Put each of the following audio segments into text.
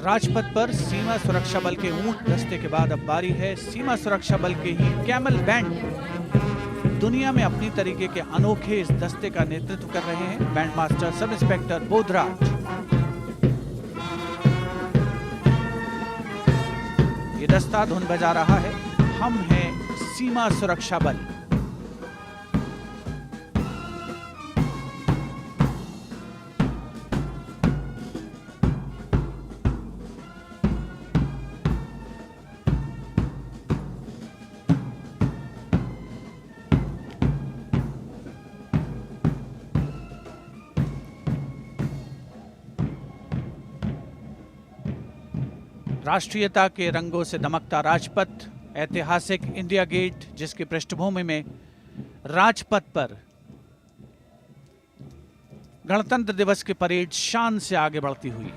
राजपथ पर सीमा सुरक्षा बल के ऊंट दस्ते के बाद अब बारी है सीमा सुरक्षा बल के ही कैमल बैंड। दुनिया में अपनी तरीके के अनोखे इस दस्ते का नेतृत्व कर रहे हैं band master sub inspector Bodhraj. ये दस्ता धुन बजा रहा है, हम हैं सीमा सुरक्षा बल। राष्ट्रीयता के रंगों से दमकता राजपथ, ऐतिहासिक इंडिया गेट जिसकी पृष्ठभूमि में राजपथ पर गणतंत्र दिवस की परेड शान से आगे बढ़ती हुई।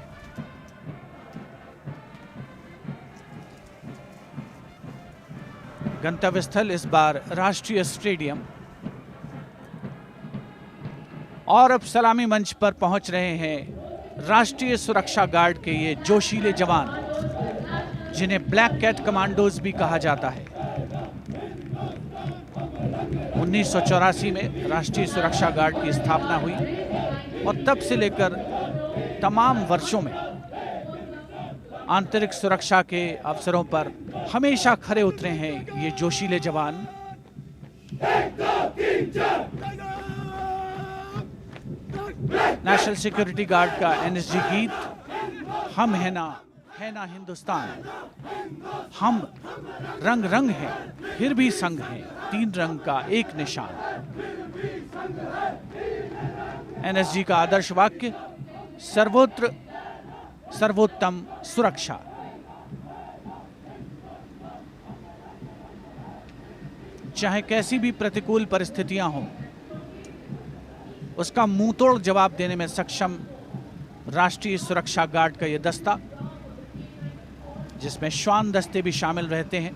गंतव्य स्थल इस बार राष्ट्रीय स्टेडियम। और अब सलामी मंच पर पहुंच रहे हैं राष्ट्रीय सुरक्षा गार्ड के ये जोशीले जवान, जिन्हें ब्लैक कैट कमांडोज भी कहा जाता है। 1984 में राष्ट्रीय सुरक्षा गार्ड की स्थापना हुई और तब से लेकर तमाम वर्षों में आंतरिक सुरक्षा के अवसरों पर हमेशा खरे उतरे हैं ये जोशीले जवान। नेशनल सिक्योरिटी गार्ड का एनएसजी गीत, हम है ना हिंदुस्तान। हम रंग रंग हैं फिर भी संग हैं, तीन रंग का एक निशान। एनएसजी का आदर्श वाक्य, सर्वोत्र सर्वोत्तम सुरक्षा। चाहे कैसी भी प्रतिकूल परिस्थितियां हों, उसका मुंहतोड़ जवाब देने में सक्षम राष्ट्रीय सुरक्षा गार्ड का यह दस्ता, जिसमें श्वान दस्ते भी शामिल रहते हैं,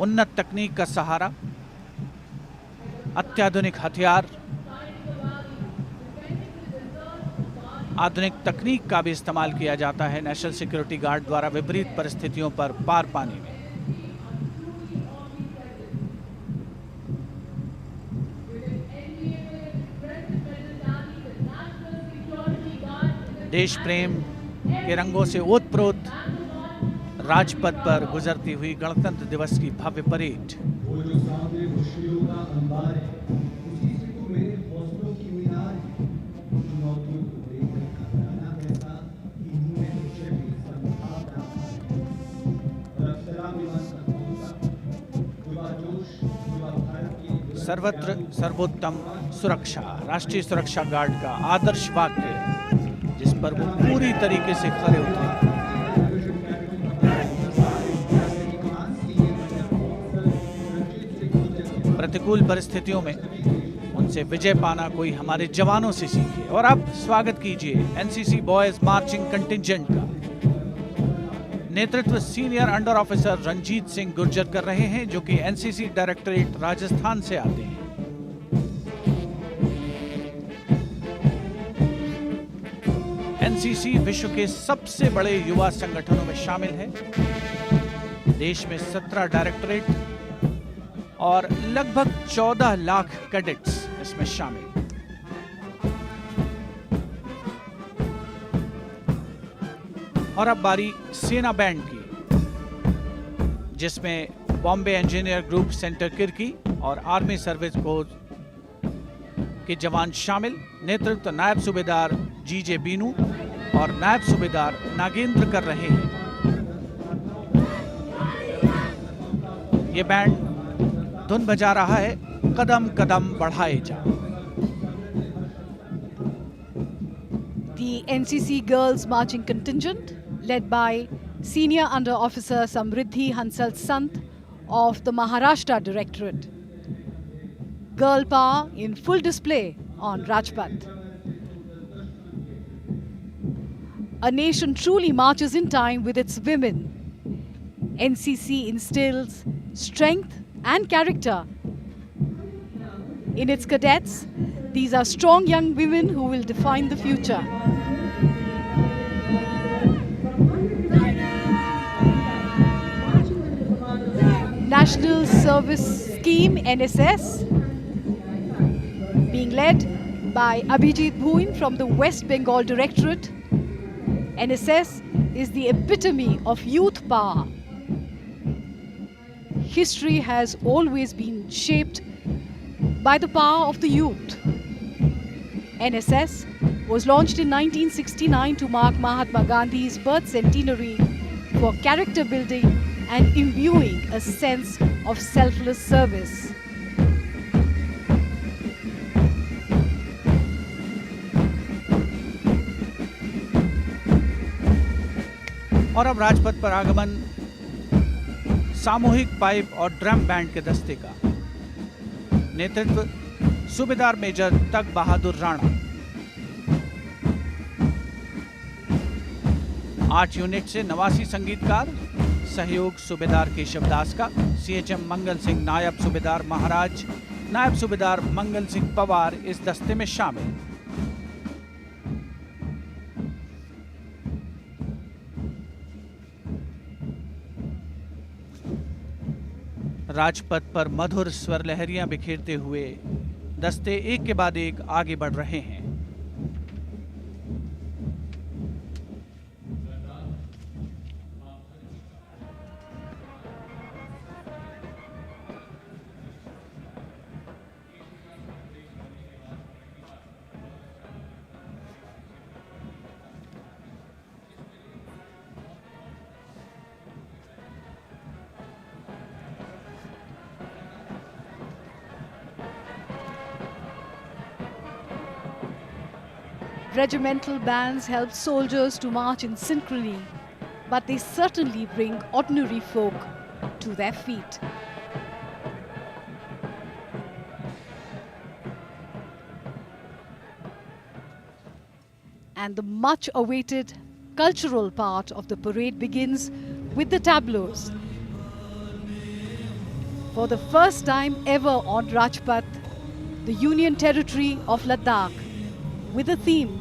उन्नत तकनीक का सहारा, अत्याधुनिक हथियार, आधुनिक तकनीक का भी इस्तेमाल किया जाता है नेशनल सिक्योरिटी गार्ड द्वारा विपरीत परिस्थितियों पर पार पाने में। देश प्रेम के रंगों से ओतप्रोत राजपथ पर गुजरती हुई गणतंत्र दिवस की भव्य परेड। सर्वत्र सर्वोत्तम सुरक्षा, राष्ट्रीय सुरक्षा गार्ड का आदर्श वाक्य, जिस पर वो पूरी तरीके से खरे उतरे। प्रतिकूल परिस्थितियों में उनसे विजय पाना कोई हमारे जवानों से सीखे। और अब स्वागत कीजिए एनसीसी बॉयज मार्चिंग कंटिंजेंट का। नेतृत्व senior under officer Ranjit Singh Gurjar कर रहे हैं, जो कि एनसीसी डायरेक्टरेट राजस्थान से आते हैं। एनसीसी विश्व के सबसे बड़े युवा संगठनों में शामिल है। देश में 17 डायरेक्टरेट और लगभग 14 लाख कैडेट्स इसमें शामिल। और अब बारी सेना बैंड की, जिसमें Bombay engineer group centre Kirkee और आर्मी सर्विस कोर के जवान शामिल। नेतृत्व नायब सूबेदार जीजे बीनू और नायब सूबेदार नागेंद्र कर रहे हैं। ये बैंड धुन बजा रहा है, कदम कदम बढ़ाए जा। The NCC Girls Marching Contingent, led by Senior Under Officer Samriddhi Hansal Sant of the Maharashtra Directorate. Girl power in full display on Rajpath. A nation truly marches in time with its women. NCC instills strength and character in its cadets. These are strong young women who will define the future. National Service Scheme NSS, being led by Abhijit Bhuin from the West Bengal Directorate. NSS is the epitome of youth power. History has always been shaped by the power of the youth. NSS was launched in 1969 to mark Mahatma Gandhi's birth centenary for character building and imbuing a sense of selfless service. और अब राजपथ पर आगमन सामूहिक pipe और drum band के दस्ते का। नेतृत्व सूबेदार मेजर तग बहादुर राणा। 8 यूनिट से 89 संगीतकार। सहयोग सूबेदार केशव दास का। CHM मंगल सिंह, नायब सूबेदार महाराज, नायब सूबेदार मंगल सिंह पवार इस दस्ते में शामिल। राजपथ पर मधुर स्वर लहरियां बिखेरते हुए दस्ते एक के बाद एक आगे बढ़ रहे हैं। Regimental bands help soldiers to march in synchrony, but they certainly bring ordinary folk to their feet. And the much awaited cultural part of the parade begins with the tableaus. For the first time ever on Rajpath, the Union Territory of Ladakh, with a theme,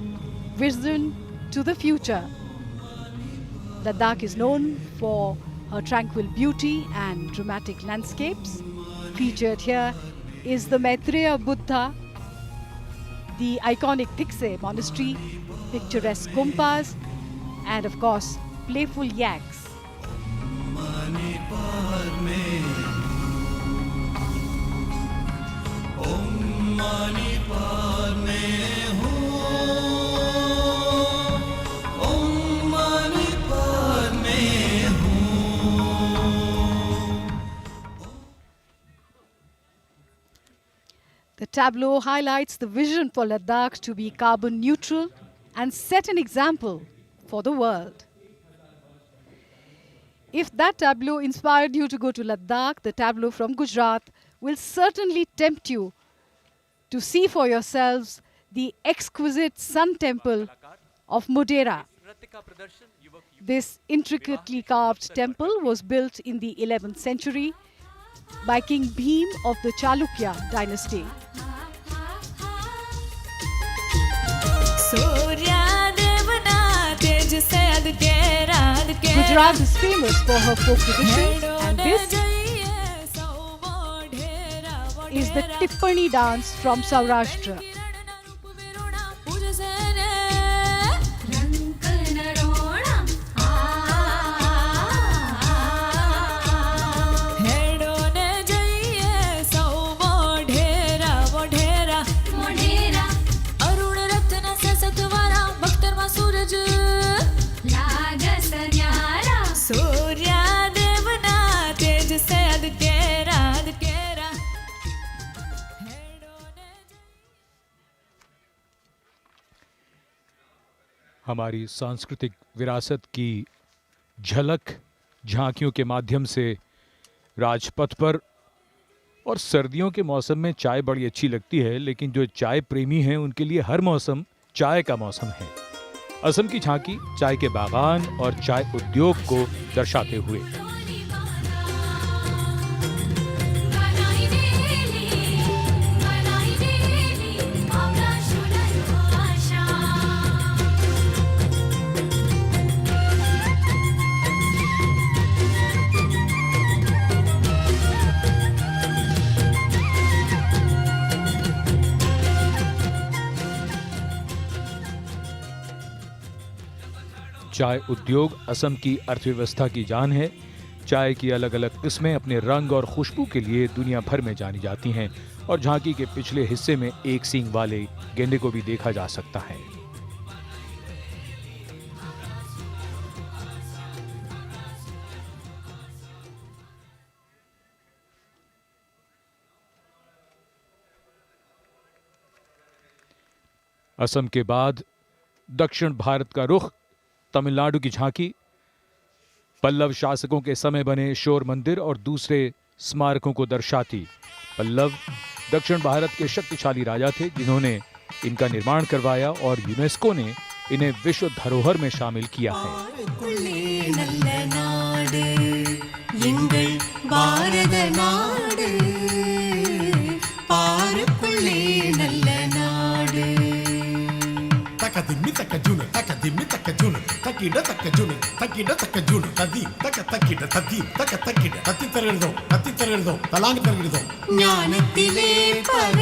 Vision to the Future. Ladakh is known for her tranquil beauty and dramatic landscapes. Featured here is the Maitreya Buddha, the iconic Dikse Monastery, picturesque Gumpas, and of course, playful yaks. The tableau highlights the vision for Ladakh to be carbon neutral and set an example for the world. If that tableau inspired you to go to Ladakh, the tableau from Gujarat will certainly tempt you to see for yourselves the exquisite Sun Temple of Modhera. This intricately carved temple was built in the 11th century by King Bhim of the Chalukya dynasty. Gujarat is famous for her folk traditions, and this is the Tippani dance from Saurashtra. हमारी सांस्कृतिक विरासत की झलक झांकियों के माध्यम से राजपथ पर। और सर्दियों के मौसम में चाय बड़ी अच्छी लगती है, लेकिन जो चाय प्रेमी हैं उनके लिए हर मौसम चाय का मौसम है। असम की झांकी चाय के बागान और चाय उद्योग को दर्शाते हुए। चाय उद्योग असम की अर्थव्यवस्था की जान है। चाय की अलग अलग किस्में अपने रंग और खुशबू के लिए दुनिया भर में जानी जाती हैं और झांकी के पिछले हिस्से में एक सींग वाले गेंडे को भी देखा जा सकता है। असम के बाद दक्षिण भारत का रुख, तमिलनाडु की झांकी, पल्लव शासकों के समय बने शोर मंदिर और दूसरे स्मारकों को दर्शाती। पल्लव दक्षिण भारत के शक्तिशाली राजा थे जिन्होंने इनका निर्माण करवाया और यूनेस्को ने इन्हें विश्व धरोहर में शामिल किया है। Takadimi takajuna, takadimi takajuna, takida takajuna, takida takajuna, tadim, takida tadim, tati tarerdo, talang tarerdo. ജ്ഞാനത്തിലെ പര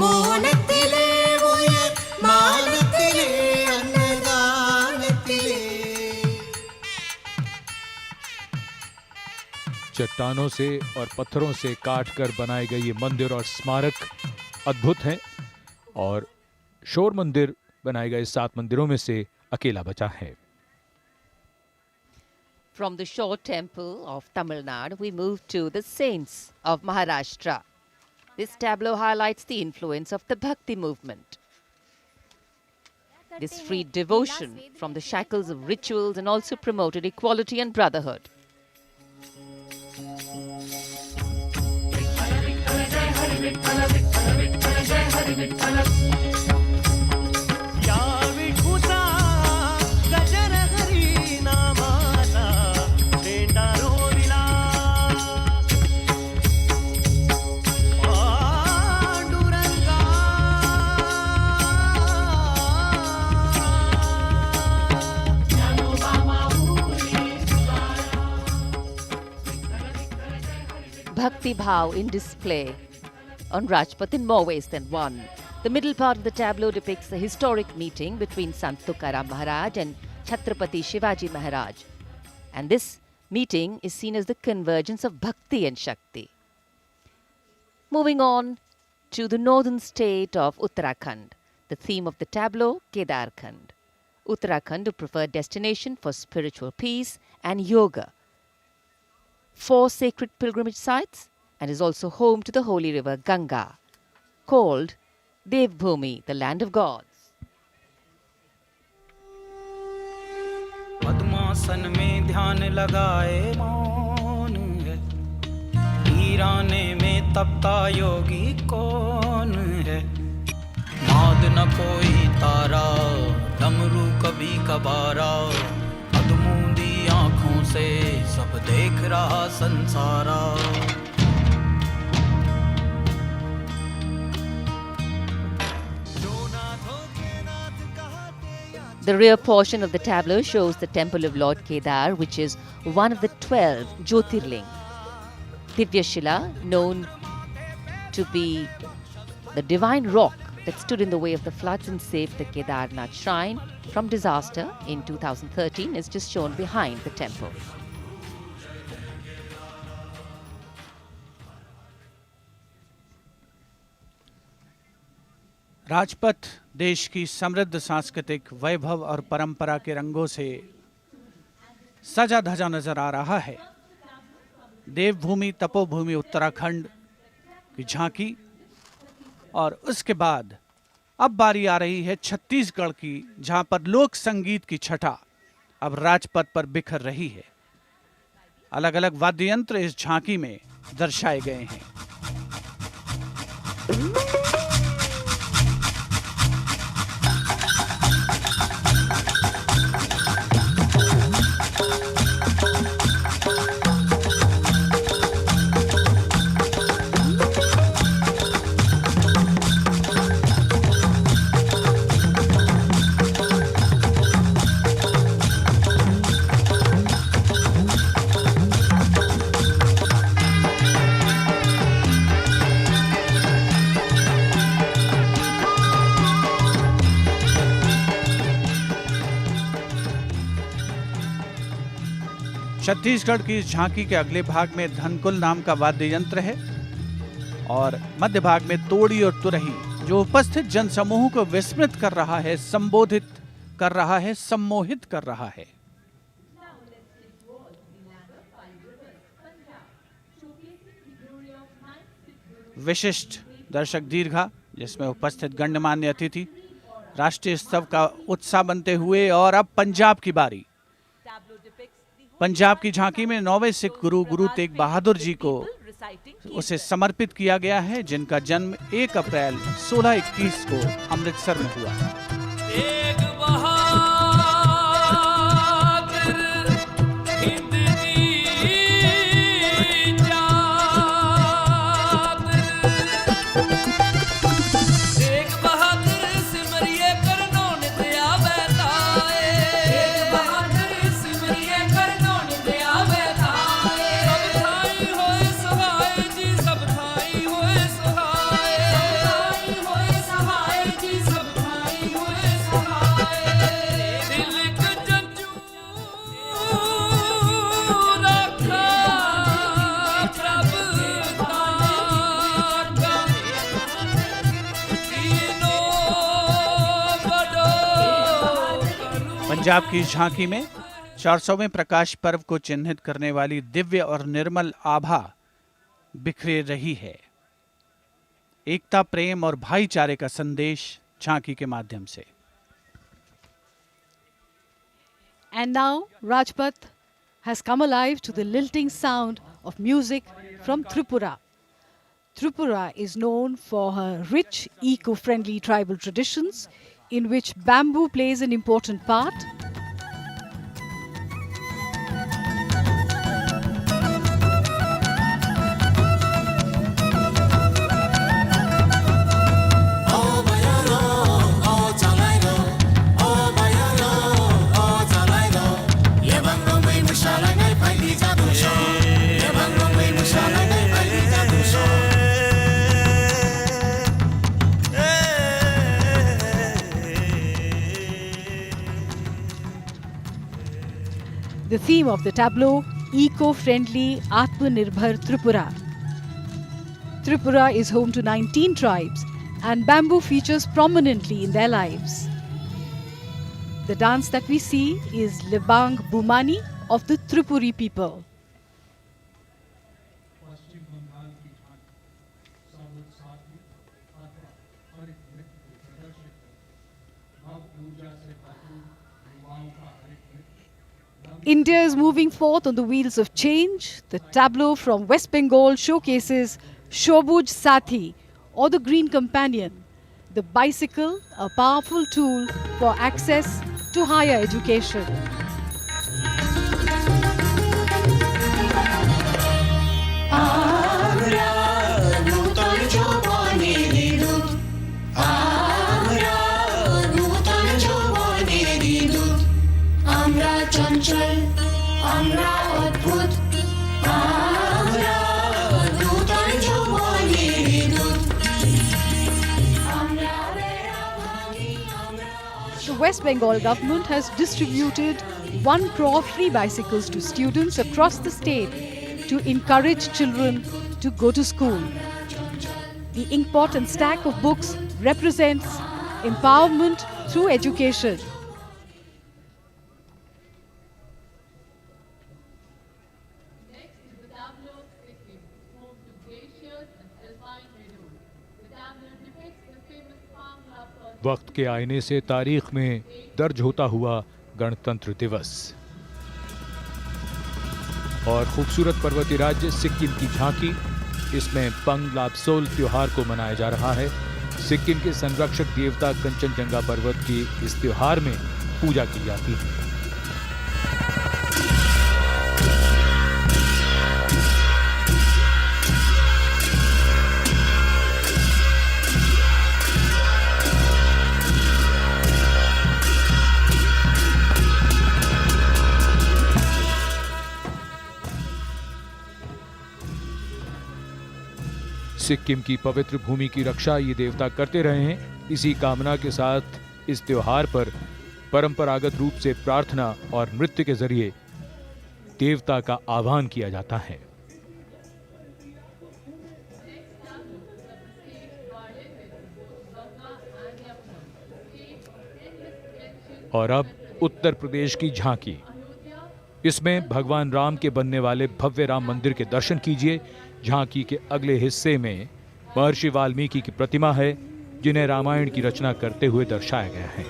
മോനത്തിലെ ഉയർ മാനത്തിലെ അന്നദാനത്തിലെ चट्टानों से और पत्थरों से काटकर बनाए गए ये मंदिर और स्मारक अद्भुत हैं और शोर मंदिर बनाए गए 7 मंदिरों में से अकेला बचा है। From the Shore Temple of Tamil Nadu, we move to the Saints of Maharashtra. This tableau highlights the influence of the Bhakti movement. This freed devotion from the shackles of rituals and also promoted equality and brotherhood. Bhakti Bhav in display on Rajpath in more ways than one. The middle part of the tableau depicts the historic meeting between Sant Tukaram Maharaj and Chhatrapati Shivaji Maharaj. And this meeting is seen as the convergence of Bhakti and Shakti. Moving on to the northern state of Uttarakhand, the theme of the tableau, Kedarkhand. Uttarakhand, a preferred destination for spiritual peace and yoga. 4 sacred pilgrimage sites and is also home to the holy river Ganga, called Devbhumi, the land of gods. पद्मासन में ध्यान लगाए मौन है, वीराने में तपता योगी कौन है। नाद न कोई तारा, डमरू कभी कबारा, अधमूंदी आँखों से सब देख रहा संसारा। The rear portion of the tableau shows the temple of Lord Kedar, which is one of the 12 Jyotirling. Divyashila, known to be the divine rock that stood in the way of the floods and saved the Kedarnath shrine from disaster in 2013, is just shown behind the temple. Rajpath देश की समृद्ध सांस्कृतिक वैभव और परंपरा के रंगों से सजा धजा नजर आ रहा है। देवभूमि तपोभूमि उत्तराखंड की झांकी और उसके बाद अब बारी आ रही है छत्तीसगढ़ की, जहां पर लोक संगीत की छटा अब राजपथ पर बिखर रही है। अलग अलग वाद्य यंत्र इस झांकी में दर्शाए गए हैं। छत्तीसगढ़ की इस झांकी के अगले भाग में धनकुल नाम का वाद्य यंत्र है और मध्य भाग में तोड़ी और तुरही, जो उपस्थित जनसमूह को विस्मृत कर रहा है, संबोधित कर रहा है, सम्मोहित कर रहा है। विशिष्ट दर्शक दीर्घा, जिसमें उपस्थित गण्यमान्य अतिथि राष्ट्रीय स्तव का उत्साह बनते हुए। और अब पंजाब की बारी। पंजाब की झांकी में 9वें सिख गुरु गुरु तेग बहादुर जी को उसे समर्पित किया गया है, जिनका जन्म 1 अप्रैल 1621 को अमृतसर में हुआ। पंजाब की झांकी में 400वें प्रकाश पर्व को चिन्हित करने वाली दिव्य और निर्मल आभा बिखरे रही है। एकता, प्रेम और भाईचारे का संदेश झांकी के माध्यम से। And now Rajpath has come alive to the lilting sound of music from Tripura. Tripura is known for her rich, eco-friendly tribal traditions, in which bamboo plays an important part. The theme of the tableau, eco-friendly Atmanirbhar Tripura. Tripura is home to 19 tribes and bamboo features prominently in their lives. The dance that we see is Libang Bumani of the Tripuri people. India is moving forth on the wheels of change. The tableau from West Bengal showcases Shobuj Sathi, or the Green Companion, the bicycle, a powerful tool for access to higher education. The West Bengal government has distributed 1 crore free bicycles to students across the state to encourage children to go to school. The inkpot and stack of books represents empowerment through education. वक्त के आईने से तारीख में दर्ज होता हुआ गणतंत्र दिवस और खूबसूरत पर्वतीय राज्य सिक्किम की झांकी, इसमें पंग लाब्सोल त्योहार को मनाया जा रहा है। सिक्किम के संरक्षक देवता कंचनजंगा पर्वत की इस त्योहार में पूजा की जाती है। सिक्किम की पवित्र भूमि की रक्षा ये देवता करते रहे हैं। इसी कामना के साथ इस त्योहार पर परंपरागत रूप से प्रार्थना और नृत्य के जरिए देवता का आह्वान किया जाता है। और अब उत्तर प्रदेश की झांकी। इसमें भगवान राम के बनने वाले भव्य राम मंदिर के दर्शन कीजिए। झांकी के अगले हिस्से में महर्षि वाल्मीकि की प्रतिमा है, जिन्हें रामायण की रचना करते हुए दर्शाया गया है।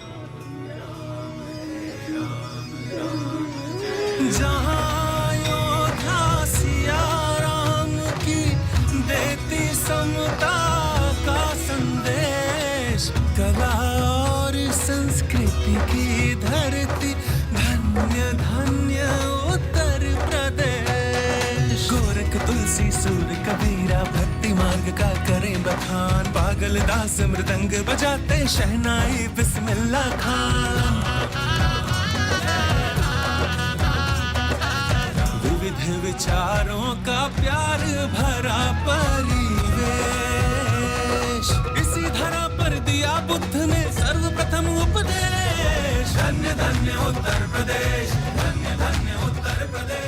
जहाँ योद्धा सिया राम की देती समता का संदेश, कला और संस्कृति की धरती, धन्य धन्य उत्तर प्रदेश। गोरख तुलसी सूर कबीरा भक्ति मार्ग का करें बखान, पागल दास मृदंग बजाते शहनाई बिस्मिल्लाह खान। विविध विचारों का प्यार भरा परिवेश, इसी धरा पर दिया बुद्ध ने सर्वप्रथम उपदेश। धन्य धन्य उत्तर प्रदेश, धन्य धन्य उत्तर प्रदेश।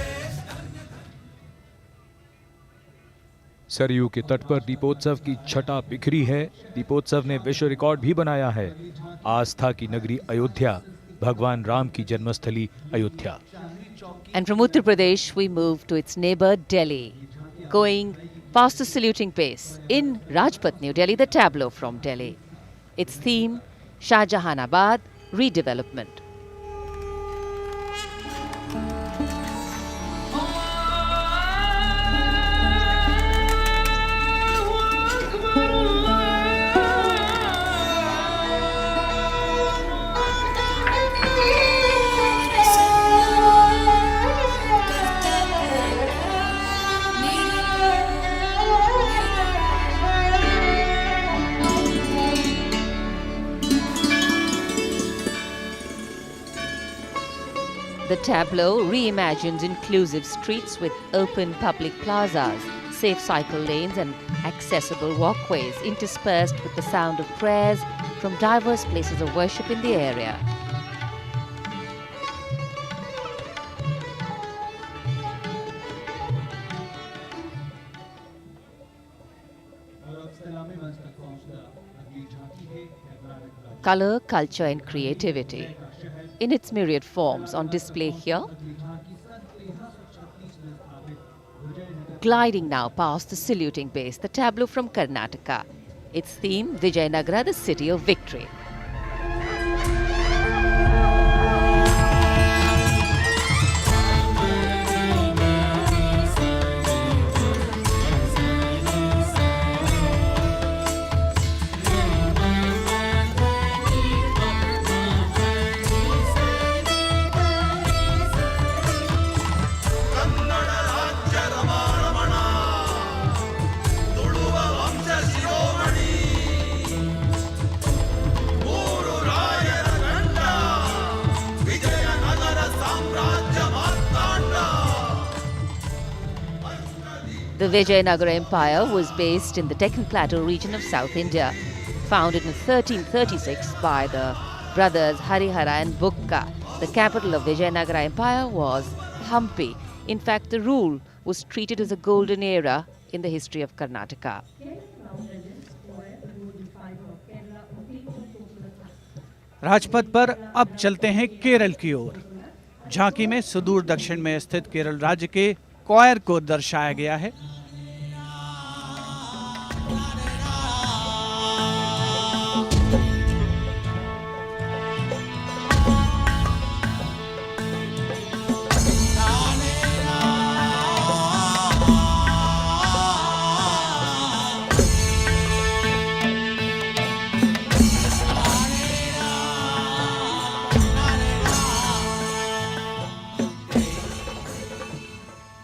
सरयू के तट पर दीपोत्सव की छटा बिखरी है। दीपोत्सव ने विश्व रिकॉर्ड भी बनाया है। आस्था की नगरी अयोध्या, भगवान राम की जन्मस्थली Ayodhya. And from Uttar Pradesh, we move to its neighbor Delhi, going past the saluting pace. In Rajpath, New Delhi, the tableau from Delhi. Its theme, Shah Jahanabad redevelopment. The tableau reimagines inclusive streets with open public plazas, safe cycle lanes and accessible walkways interspersed with the sound of prayers from diverse places of worship in the area. Color, culture and creativity in its myriad forms on display here. Gliding now past the saluting base, the tableau from Karnataka. Its theme, Vijayanagara, the city of victory. The Vijayanagara Empire was based in the Deccan Plateau region of South India, founded in 1336 by the brothers Harihara and Bukka. The capital of Vijayanagara Empire was Hampi. In fact, the rule was treated as a golden era in the history of Karnataka. Rajpath पर अब चलते हैं केरल की ओर। झांकी में सुदूर दक्षिण में स्थित केरल राज्य के कोयर को दर्शाया गया है।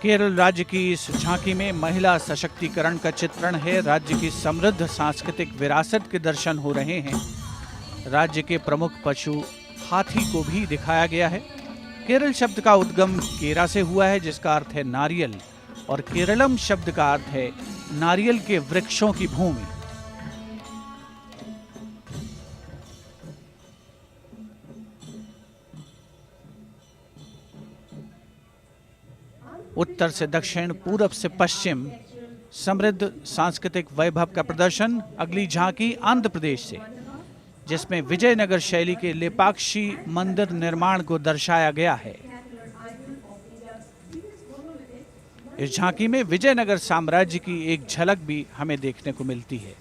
केरल राज्य की इस झांकी में महिला सशक्तिकरण का चित्रण है। राज्य की समृद्ध सांस्कृतिक विरासत के दर्शन हो रहे हैं। राज्य के प्रमुख पशु हाथी को भी दिखाया गया है। केरल शब्द का उद्गम केरा से हुआ है, जिसका अर्थ है नारियल, और केरलम शब्द का अर्थ है नारियल के वृक्षों की भूमि। उत्तर से दक्षिण, पूरब से पश्चिम समृद्ध सांस्कृतिक वैभव का प्रदर्शन। अगली झांकी आंध्र प्रदेश से, जिसमें विजयनगर शैली के लेपाक्षी मंदिर निर्माण को दर्शाया गया है। इस झांकी में विजयनगर साम्राज्य की एक झलक भी हमें देखने को मिलती है।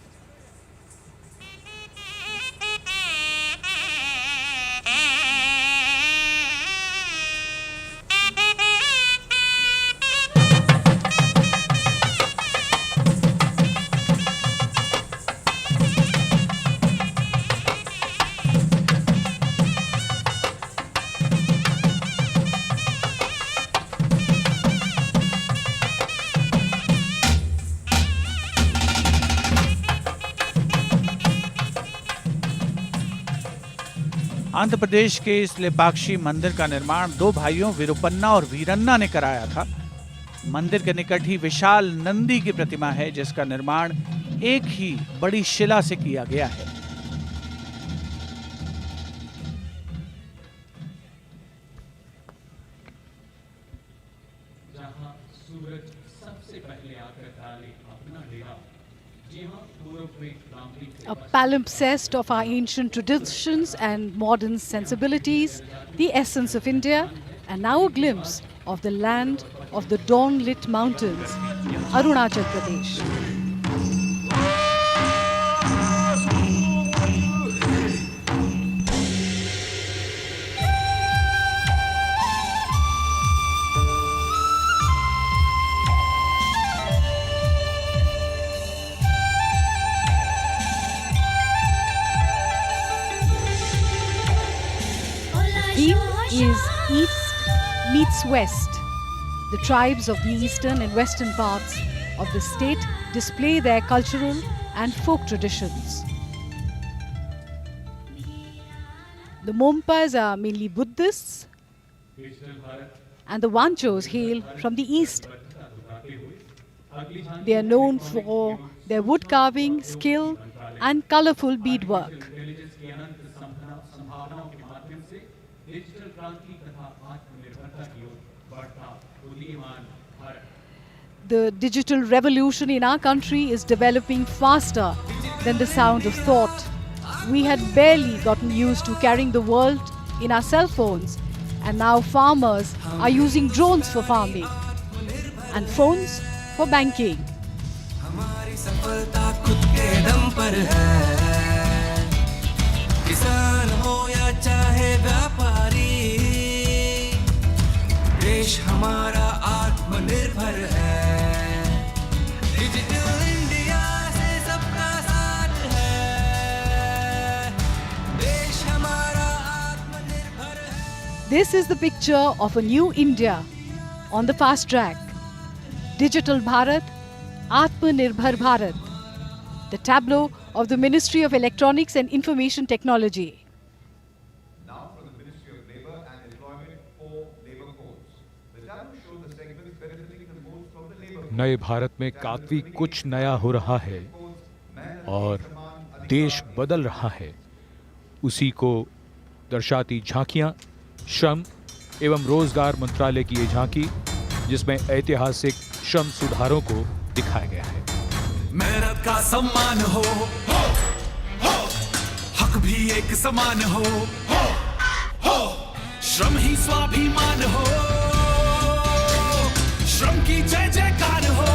आंध्र प्रदेश के इस लेपाक्षी मंदिर का निर्माण दो भाइयों विरुपन्ना और वीरन्ना ने कराया था। मंदिर के निकट ही विशाल नंदी की प्रतिमा है, जिसका निर्माण एक ही बड़ी शिला से किया गया है। जहां सूरज सबसे पहले आकर डाले अपना डेरा, जहां पूर्व में क्रांति A palimpsest of our ancient traditions and modern sensibilities, the essence of India, and now a glimpse of the land of the dawn-lit mountains, Arunachal Pradesh. Theme is East meets West. The tribes of the eastern and western parts of the state display their cultural and folk traditions. The Mompas are mainly Buddhists, and the Wanchos hail from the east. They are known for their wood carving skill and colorful beadwork. The digital revolution in our country is developing faster than the sound of thought. We had barely gotten used to carrying the world in our cell phones, and now farmers are using drones for farming and phones for banking. हमारी सफलता खुद के दम पर है, किसान हो या चाहे व्यापारी, देश हमारा आत्मनिर्भर है। डिजिटल इंडिया से सबका साथ है, देश हमारा आत्मनिर्भर है। This is the picture of a new India on the fast track. Digital Bharat, Atmanirbhar Bharat. The tableau of the Ministry of Electronics and Information Technology. Now from the Ministry of Labour and Employment for Labour Codes. The tableau shows the segments benefiting the most from the labour codes. नए भारत में काफी कुछ नया हो रहा है और देश बदल रहा है। उसी को दर्शाती झांकियां, श्रम एवं रोजगार मंत्रालय की ये झांकी, जिसमें ऐतिहासिक श्रम सुधारों को दिखाया गया है। मेहनत का सम्मान हो, हक भी एक समान हो, श्रम ही स्वाभिमान हो, श्रम की जय जयकार हो।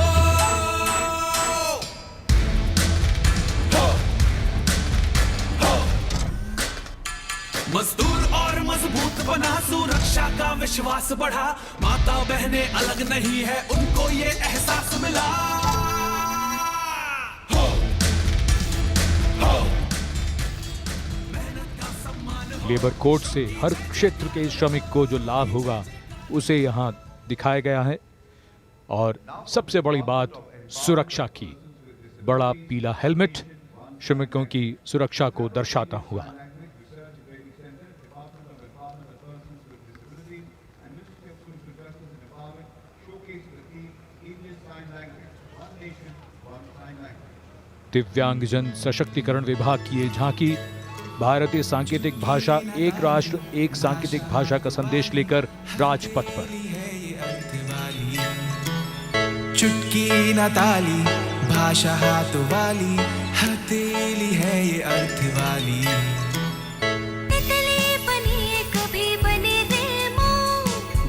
मजदूर और मजबूत बना, सुरक्षा का विश्वास बढ़ा, माता बहनें अलग नहीं है, उनको ये एहसास मिला। लेबर कोड से हर क्षेत्र के श्रमिक को जो लाभ होगा उसे यहाँ दिखाया गया है। और सबसे बड़ी बात सुरक्षा की, बड़ा पीला हेलमेट श्रमिकों की सुरक्षा को दर्शाता हुआ। दिव्यांगजन सशक्तिकरण विभाग की ये झांकी भारतीय सांकेतिक भाषा, एक राष्ट्र एक सांकेतिक भाषा का संदेश लेकर राजपथ पर। चुटकी न ताली भाषा हाथ वाली हथेली है ये अर्थ वाली तितली बनी कभी बने रेमो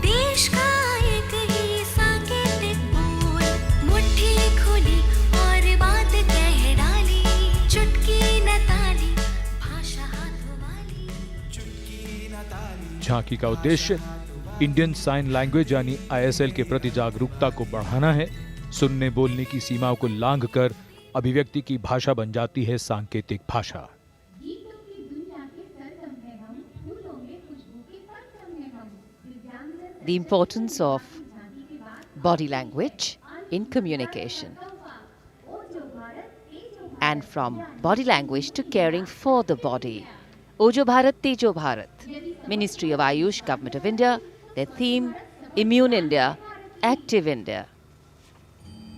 देश का एक ही सांकेतिक बोल मुट्ठी खुली और बात कह डाली चुटकी न ताली भाषा हाथ वाली चुटकी न ताली झांकी का उद्देश्य इंडियन साइन लैंग्वेज यानी ISL के प्रति जागरूकता को बढ़ाना है। सुनने बोलने की सीमाओं को लांघकर अभिव्यक्ति की भाषा बन जाती है सांकेतिक भाषा। The importance of body language in communication. And from body language to caring for the body. Ojo Bharat, Tejo Bharat. Ministry of Ayush, Government of India. Their theme, Immune India, Active India.